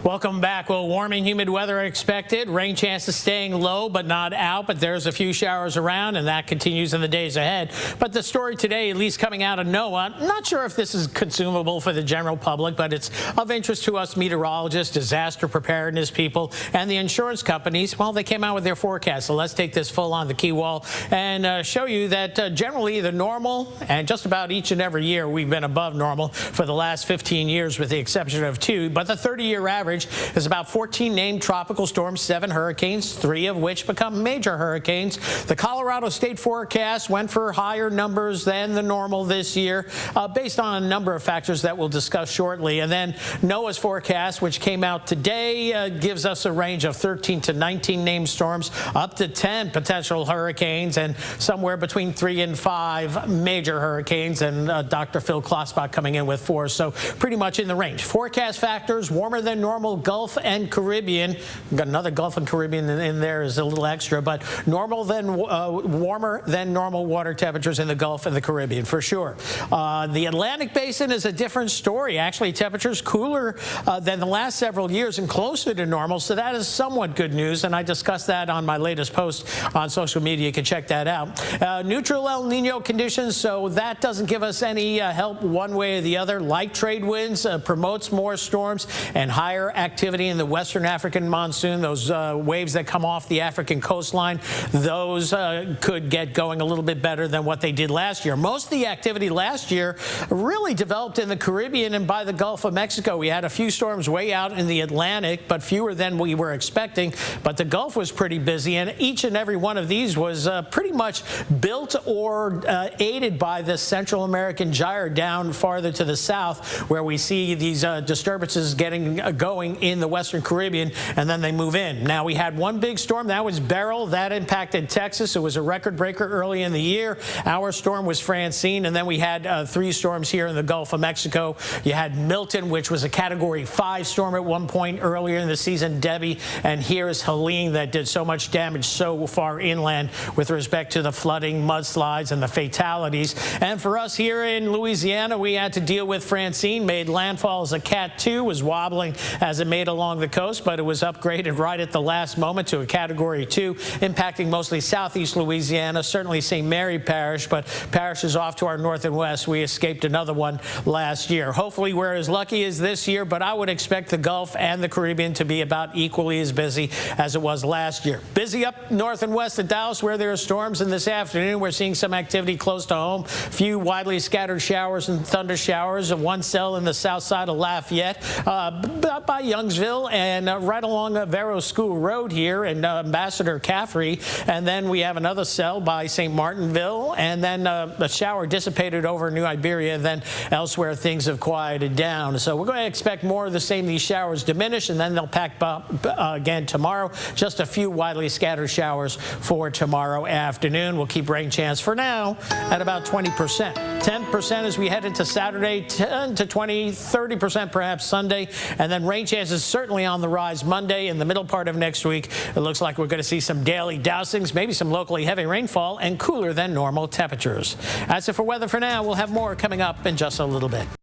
Welcome back. Well, warming, humid weather expected. Rain chances staying low but not out, but there's a few showers around, and that continues in the days ahead. But the story today, at least coming out of NOAA, not sure if this is consumable for the general public, but it's of interest to us meteorologists, disaster preparedness people, and the insurance companies. Well, they came out with their forecast, so let's take this full on the key wall and show you that generally the normal, and just about each and every year we've been above normal for the last 15 years with the exception of 2, but the 30-year average is about 14 named tropical storms, 7 hurricanes, 3 of which become major hurricanes. The Colorado State forecast went for higher numbers than the normal this year based on a number of factors that we'll discuss shortly. And then NOAA's forecast, which came out today, gives us a range of 13 to 19 named storms, up to 10 potential hurricanes, and somewhere between 3 and 5 major hurricanes, and Dr. Phil Klossbach coming in with 4. So pretty much in the range. Forecast factors: warmer than normal Gulf and Caribbean. We've got another Gulf and Caribbean in there is a little extra, but warmer than normal water temperatures in the Gulf and the Caribbean for sure. The Atlantic Basin is a different story. Actually, temperatures cooler than the last several years and closer to normal, so that is somewhat good news, and I discussed that on my latest post on social media. You can check that out. Neutral El Nino conditions, so that doesn't give us any help one way or the other. Light trade winds promotes more storms and higher activity in the Western African monsoon. Those waves that come off the African coastline, those could get going a little bit better than what they did last year. Most of the activity last year really developed in the Caribbean and by the Gulf of Mexico. We had a few storms way out in the Atlantic, but fewer than we were expecting. But the Gulf was pretty busy, and each and every one of these was pretty much built or aided by the Central American gyre down farther to the south, where we see these disturbances getting going in the Western Caribbean, and then they move in. Now, we had one big storm. That was Beryl. That impacted Texas. It was a record breaker early in the year. Our storm was Francine, and then we had 3 storms here in the Gulf of Mexico. You had Milton, which was a Category 5 storm at one point earlier in the season, Debbie, and here is Helene that did so much damage so far inland with respect to the flooding, mudslides, and the fatalities. And for us here in Louisiana, we had to deal with Francine, made landfall as a Cat 2, was wobbling as it made along the coast, but it was upgraded right at the last moment to a Category 2, impacting mostly southeast Louisiana, certainly St. Mary Parish, but parishes off to our north and west. We escaped another one last year. Hopefully we're as lucky as this year, but I would expect the Gulf and the Caribbean to be about equally as busy as it was last year. Busy up north and west of Dallas where there are storms, and this afternoon we're seeing some activity close to home. A few widely scattered showers and thunder showers, and one cell in the south side of Lafayette, by Youngsville, and right along Vero School Road here, and Ambassador Caffrey. And then we have another cell by St. Martinville, and then a shower dissipated over New Iberia, and then elsewhere things have quieted down. So we're going to expect more of the same. These showers diminish, and then they'll pack up again tomorrow. Just a few widely scattered showers for tomorrow afternoon. We'll keep rain chance for now at about 20%. 10% as we head into Saturday, 10 to 20, 30% perhaps Sunday, and then rain chances certainly on the rise Monday. In the middle part of next week, it looks like we're going to see some daily dousings, maybe some locally heavy rainfall, and cooler than normal temperatures. That's it for weather for now. We'll have more coming up in just a little bit.